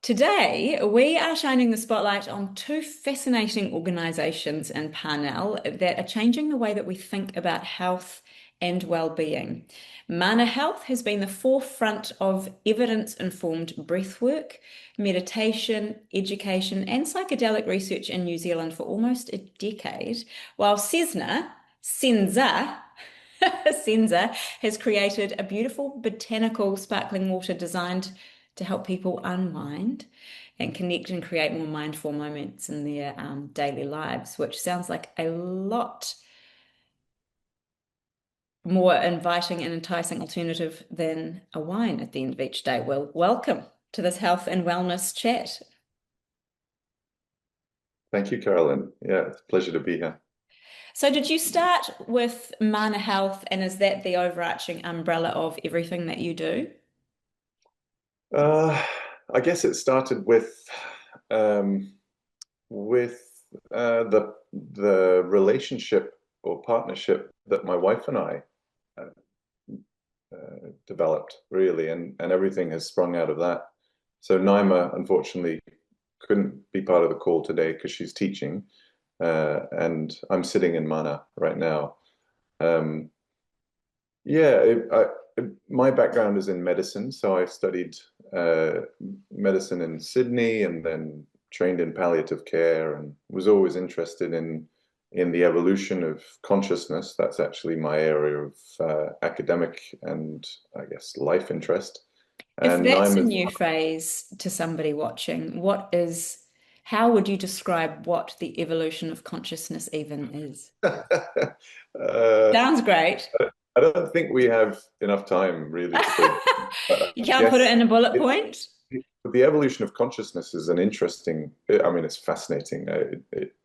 Today, we are shining the spotlight on two fascinating organizations in Parnell that are changing the way that we think about health and well-being. Mana Health has been the forefront of evidence-informed breathwork, meditation, education, and psychedelic research in New Zealand for almost a decade, while Senza, Senza has created a beautiful botanical sparkling water designed to help people unwind and connect and create more mindful moments in their daily lives, which sounds like a lot more inviting and enticing alternative than a wine at the end of each day. Well, welcome to this health and wellness chat. Thank you, Carolyn. Yeah, it's a pleasure to be here. So, did you start with Mana Health, and is that the overarching umbrella of everything that you do? Uh, I guess it started um, with the relationship or partnership that my wife and I uh, developed, really, and everything has sprung out of that. So Naima, unfortunately, couldn't be part of the call today because she's teaching, and I'm sitting in Mana right now. Um, Yeah, my background is in medicine, so I studied uh, medicine in Sydney and then trained in palliative care and was always interested in the evolution of consciousness. That's actually my area of academic and I guess life interest. If And that's I'm a new phrase to somebody watching, how would you describe what the evolution of consciousness even is? uh, Sounds great. I don't think we have enough time really to. You can't put it Yes, in a bullet it's point? the evolution of consciousness is an interesting. I mean, it's fascinating.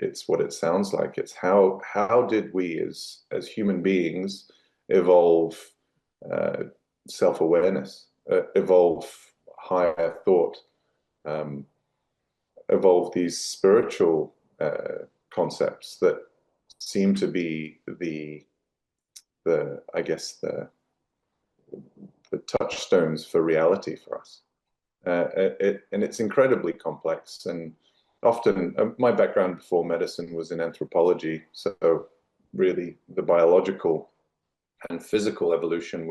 It's what it sounds like. It's how did we as human beings evolve uh, self-awareness, evolve higher thought, um, evolve these spiritual concepts that seem to be the I guess the touchstones for reality for us. And it's incredibly complex. And often, my background before medicine was in anthropology. So, really, the biological and physical evolution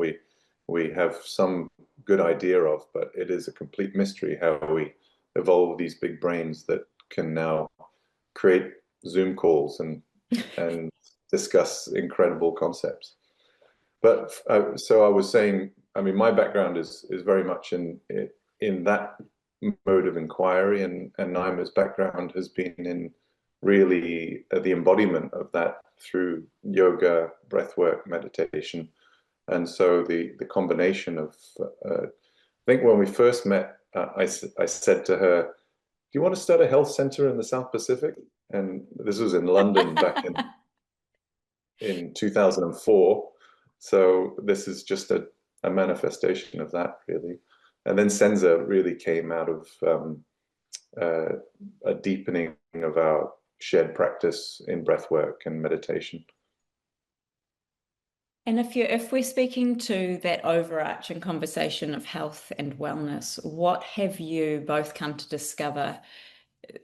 we have some good idea of, but it is a complete mystery how we evolve these big brains that can now create Zoom calls and discuss incredible concepts. But so I was saying, I mean, my background is very much in that mode of inquiry, and Naima's background has been in really the embodiment of that through yoga, breathwork, meditation, and so the combination of I think when we first met, I said to her, "Do you want to start a health center in the South Pacific?" And this was in London back in 2004. So this is just a manifestation of that, really. And then Senza really came out of uh, a deepening of our shared practice in breath work and meditation. And if we're speaking to that overarching conversation of health and wellness, what have you both come to discover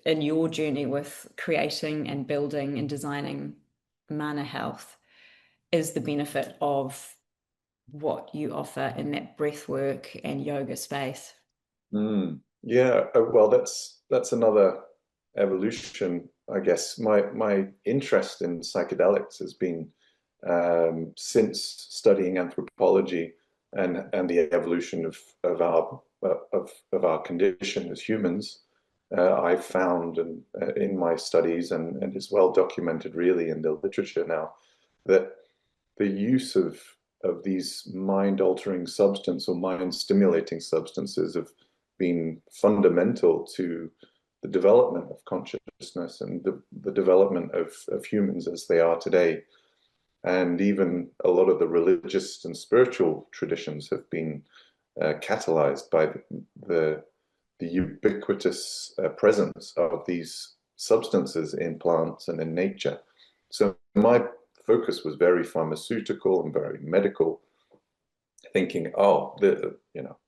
in your journey with creating and building and designing Mana Health is the benefit of what you offer in that breath work and yoga space? Yeah, well, that's another evolution, I guess. My interest in psychedelics has been since studying anthropology and the evolution of our condition as humans. I found and in my studies and it's well documented really in the literature now that the use of these mind-altering substance or mind-stimulating substances have been fundamental to the development of consciousness and the development of humans as they are today. And even a lot of the religious and spiritual traditions have been catalyzed by the, the ubiquitous presence of these substances in plants and in nature. So my focus was very pharmaceutical and very medical. thinking, oh,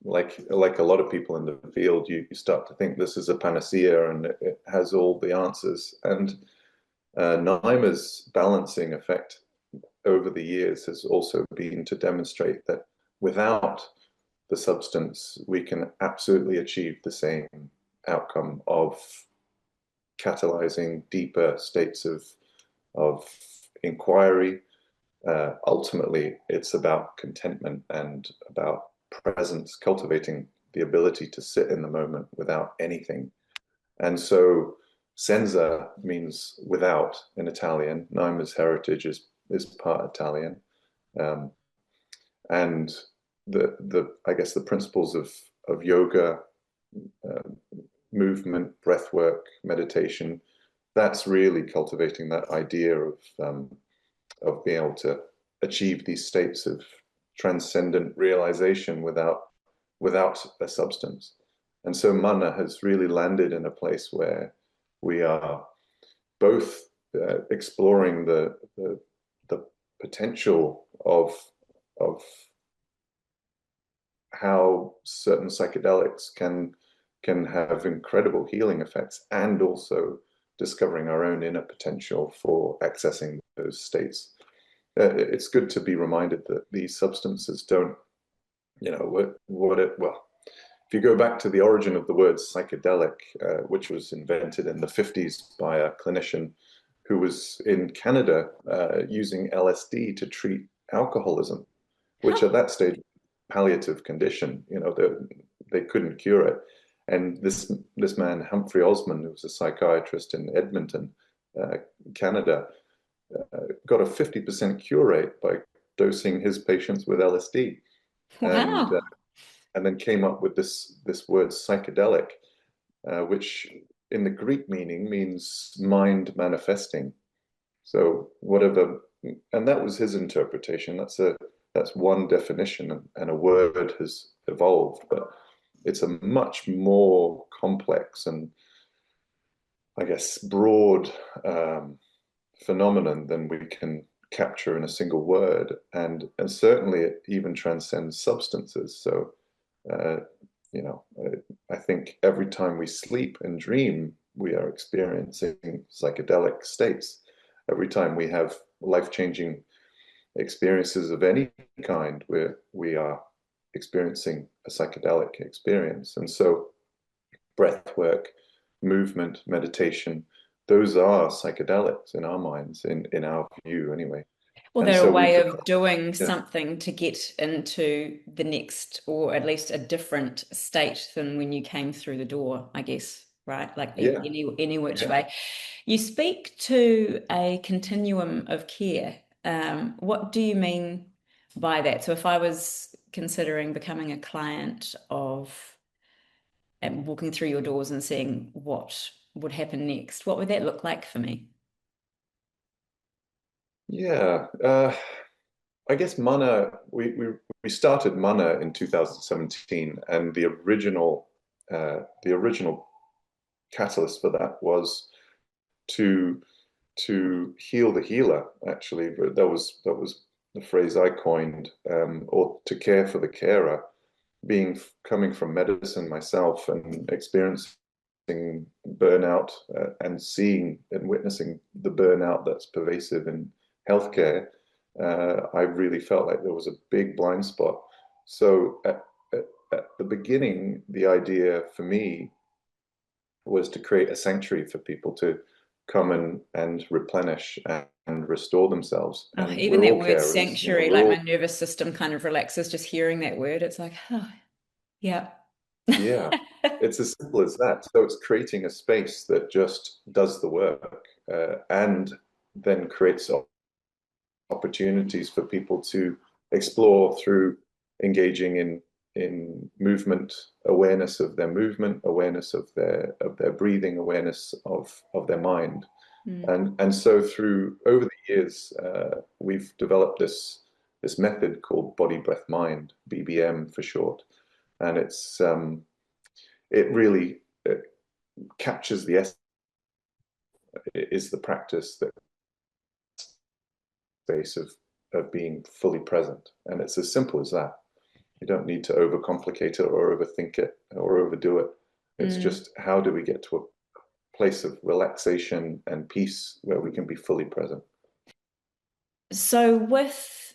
like a lot of people in the field, you start to think this is a panacea and it has all the answers. And NIMA's balancing effect over the years has also been to demonstrate that without the substance, we can absolutely achieve the same outcome of catalyzing deeper states of inquiry. Ultimately, it's about contentment and about presence, cultivating the ability to sit in the moment without anything. And so Senza means without in Italian. Naima's heritage is part Italian. Um, and the I guess the principles of yoga, uh, movement, breath work, meditation, that's really cultivating that idea of being able to achieve these states of transcendent realization without a substance. And so mana has really landed in a place where we are both exploring the potential of how certain psychedelics can have incredible healing effects, and also discovering our own inner potential for accessing those states. It's good to be reminded that these substances don't, well, if you go back to the origin of the word psychedelic, which was invented in the 50s by a clinician who was in Canada using LSD to treat alcoholism, which Huh. at that stage, palliative condition, they couldn't cure it. And this man, Humphrey Osmond, who was a psychiatrist in Edmonton, Canada, got a 50% cure rate by dosing his patients with LSD, and Wow. and then came up with this word psychedelic, which in the Greek meaning means mind manifesting. So whatever, and that was his interpretation. That's one definition, and a word has evolved, but it's a much more complex and I guess broad phenomenon than we can capture in a single word, and certainly it even transcends substances. So, uh, you know, I think every time we sleep and dream, we are experiencing psychedelic states. Every time we have life-changing experiences of any kind, we are experiencing a psychedelic experience. And so, breath work, movement, meditation, those are psychedelics in our minds, in our view, anyway. Well, And they're a so way we've of developed, doing yeah, something to get into the next, or at least a different state than when you came through the door, I guess, right? Like yeah, any which yeah. way. You speak to a continuum of care. What do you mean by that? So if I was considering becoming a client of and walking through your doors and seeing what would happen next, what would that look like for me? Yeah. I guess Mana, we started Mana in 2017, and the original catalyst for that was to to heal the healer, actually. But that was the phrase I coined, or to care for the carer, coming from medicine myself and experiencing burnout, and seeing and witnessing the burnout that's pervasive in healthcare. I really felt like there was a big blind spot. So at the beginning, the idea for me was to create a sanctuary for people to come and replenish and restore themselves. Oh, And even we're that all word carers, sanctuary, we're like my all, nervous system kind of relaxes just hearing that word. It's like, oh, yeah. yeah, it's as simple as that. So it's creating a space that just does the work, and then creates opportunities for people to explore through engaging in movement, awareness of their movement, awareness of their breathing, awareness of their mind. Mm. And so through over the years, we've developed this method called body breath mind, BBM for short, and it really captures the essence. It is the practice that space of being fully present, and it's as simple as that. You don't need to overcomplicate it or overthink it or overdo it. It's Mm. just how do we get to a place of relaxation and peace where we can be fully present. So with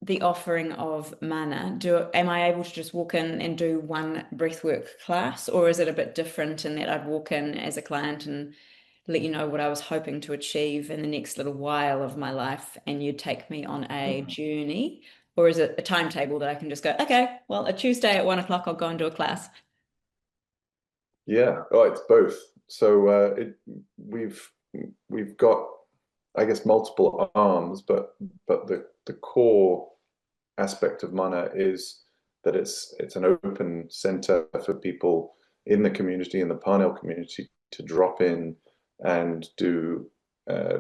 the offering of mana, am I able to just walk in and do one breathwork class, or is it a bit different in that I'd walk in as a client and let you know what I was hoping to achieve in the next little while of my life, and you'd take me on a Mhm. journey? Or is it a timetable that I can just go, okay, well, a Tuesday at 1 o'clock, I'll go and do a class? Yeah, oh, it's both. So we've we've got, I guess, multiple arms, but the core aspect of mana is that it's an open center for people in the community, in the Parnell community, to drop in and uh,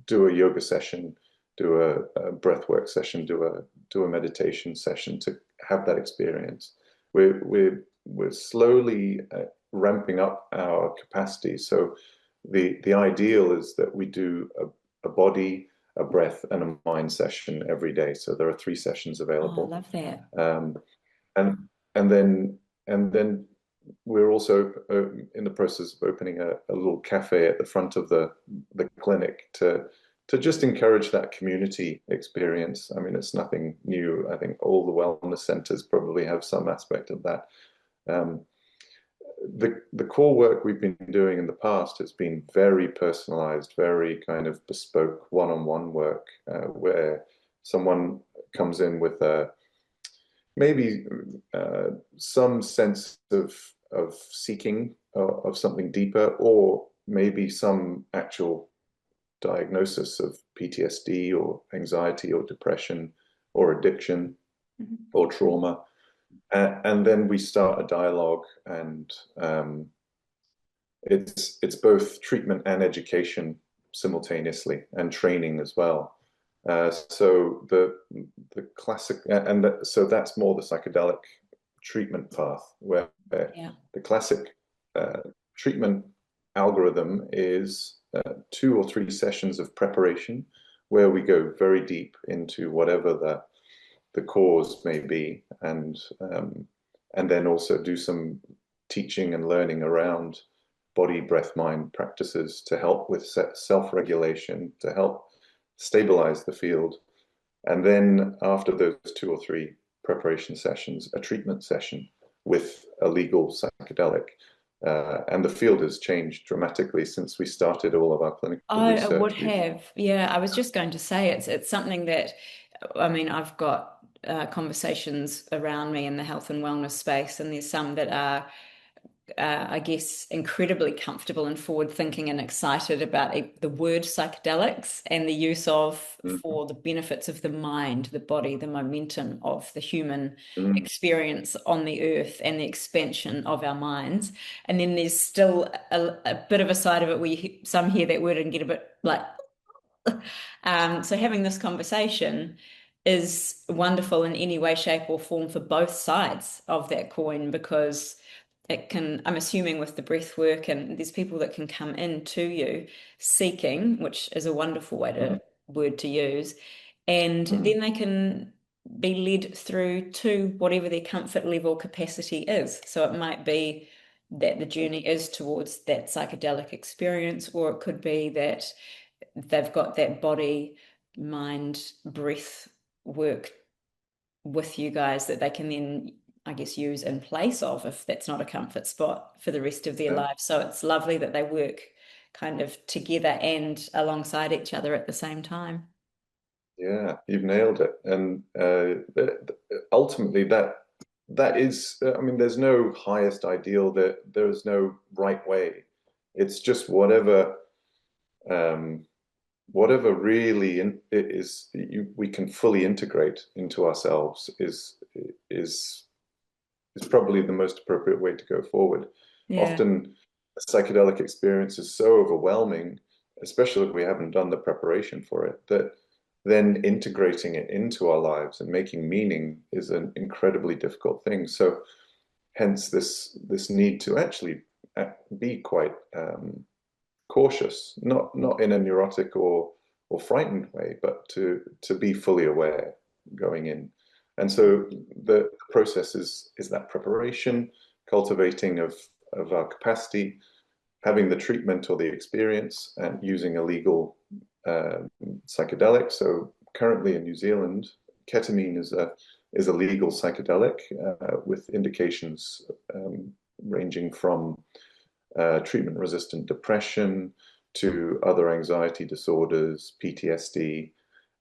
do a yoga session, do a breathwork session, do a meditation session to have that experience. We're slowly ramping up our capacity. So the ideal is that we do a body, a breath, and a mind session every day. So there are 3 sessions Oh, I available, love that. um, and and then we're also in the process of opening a little cafe at the front of the clinic to just encourage that community experience. I mean, it's nothing new. I think all the wellness centers probably have some aspect of that. Um, the core work we've been doing in the past has been very personalized, very kind of bespoke one-on-one work, where someone comes in with a maybe some sense of seeking of something deeper, or maybe some actual diagnosis of PTSD or anxiety or depression or addiction Mhm. or trauma. And then we start a dialogue, and it's both treatment and education simultaneously, and training as well. So the classic, and so that's more the psychedelic treatment path, where Yeah. the classic uh, treatment algorithm is 2 or 3 sessions of preparation, where we go very deep into whatever the cause may be, and then also do some teaching and learning around body, breath, mind practices to help with self-regulation, to help stabilize the field. And then after those 2 or 3 preparation sessions, a treatment session with a legal psychedelic. And the field has changed dramatically since we started all of our clinical I would research. We've have. Yeah, I was just going to say it's something that I mean, I've got conversations around me in the health and wellness space, and there's some that are I guess, incredibly comfortable and forward thinking and excited about the word psychedelics and the use of mm, for the benefits of the mind, the body, the momentum of the human mm, experience on the earth and the expansion of our minds. And then there's still a bit of a side of it where some hear that word and get a bit like, so having this conversation is wonderful in any way, shape, or form for both sides of that coin because it can, I'm assuming with the breath work and there's people that can come in to you seeking, which is a wonderful way mm, to word to use, and mm, then they can be led through to whatever their comfort level capacity is. So it might be that the journey is towards that psychedelic experience, or it could be that they've got that body, mind, breath work with you guys that they can then, I guess, use in place of if that's not a comfort spot for the rest of their yeah. lives. So it's lovely that they work kind of together and alongside each other at the same time. Yeah, you've nailed it. And ultimately, that is, I mean, there's no highest ideal. There is no right way. It's just um, whatever really we can fully integrate into ourselves is is probably the most appropriate way to go forward. Yeah. Often, a psychedelic experience is so overwhelming, especially if we haven't done the preparation for it, that then integrating it into our lives and making meaning is an incredibly difficult thing. So, hence this need to actually be quite cautious, not in a neurotic or frightened way, but to be fully aware going in. And so the process is that preparation, cultivating of our capacity, having the treatment or the experience, and using a legal psychedelic. So currently in New Zealand, ketamine is a legal psychedelic with indications ranging from treatment-resistant depression to other anxiety disorders, PTSD,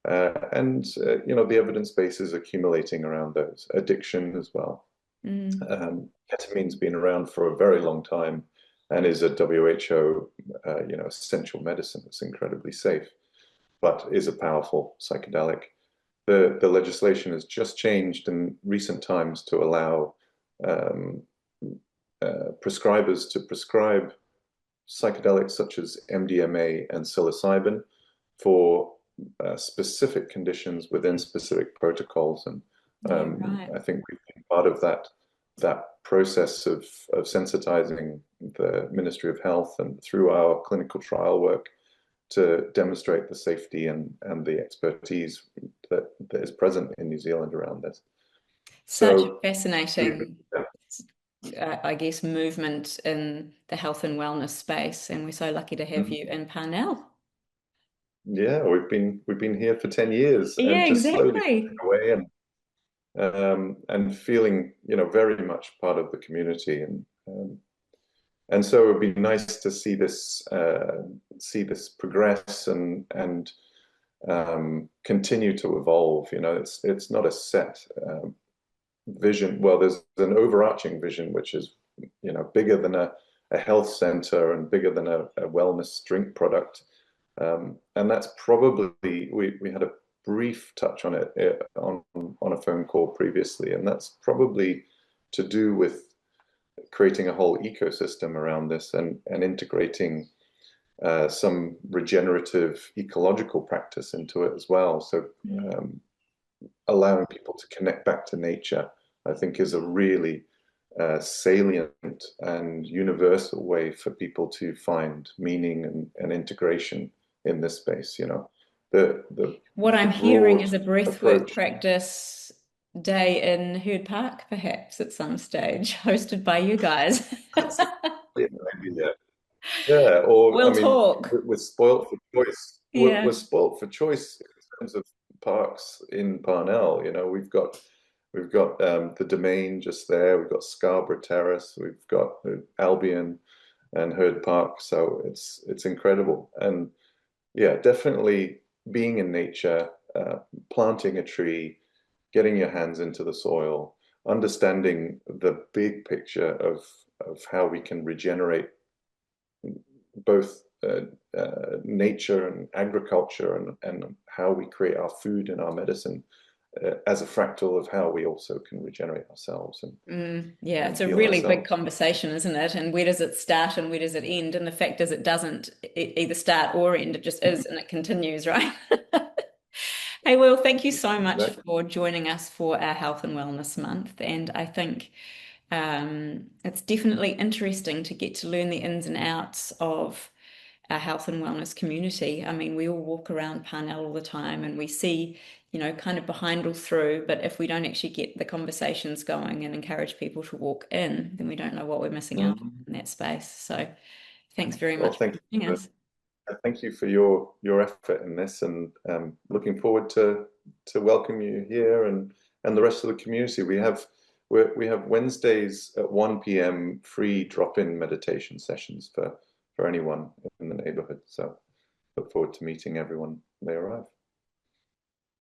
the evidence base is accumulating around those. Addiction as well. Ketamine's been around for a very long time and is a WHO, essential medicine. It's incredibly safe, but is a powerful psychedelic. The legislation has just changed in recent times to allow prescribers to prescribe psychedelics such as MDMA and psilocybin for specific conditions within specific protocols. And Right. I think we've been part of that process of sensitizing the Ministry of Health and through our clinical trial work to demonstrate the safety and the expertise that is present in New Zealand around this. Such So fascinating, I guess, movement in the health and wellness space, and we're so lucky to have you in Parnell. yeah, we've been here for 10 years Yeah, and just slowly exactly. away and feeling, very much part of the community. And so it'd be nice to see this progress and continue to evolve. It's not a set vision. Well, there's an overarching vision which is, bigger than a health center and bigger than a wellness drink product. And that's probably we had a brief touch on it on a phone call previously, and that's probably to do with creating a whole ecosystem around this and integrating some regenerative ecological practice into it as well. So allowing people to connect back to nature, I think, is a really salient and universal way for people to find meaning and integration in this space. What The I'm hearing broad is a breathwork approach. practice day in Herd Park, perhaps at some stage, hosted by you guys. Yeah, maybe, yeah. Yeah, or I We'll mean, talk. we're spoilt for choice. We're Yeah. spoilt for choice in terms of parks in Parnell. We've got the Domain just there. We've got Scarborough Terrace. We've got Albion and Herd Park. So it's incredible. And yeah, definitely being in nature, planting a tree, getting your hands into the soil, understanding the big picture of how we can regenerate both nature and agriculture and how we create our food and our medicine as a fractal of how we also can regenerate ourselves Yeah, and it's a heal really big ourselves. conversation, isn't it? And where does it start and where does it end? And the fact is, it doesn't either start or end. It just is and it continues, right? Hey, Will, thank you so much Exactly. for joining us for our Health and Wellness Month. And I think it's definitely interesting to get to learn the ins and outs of our health and wellness community. I mean, we all walk around Parnell all the time and we see, kind of behind or through, but if we don't actually get the conversations going and encourage people to walk in, then we don't know what we're missing out on Mhm. in that space. So thanks very Well, much for joining us. thank you for your effort in this, and looking forward to welcome you here and the rest of the community. We have Wednesdays at 1 p.m. free drop-in meditation sessions for anyone in the neighborhood. So look forward to meeting everyone when they arrive.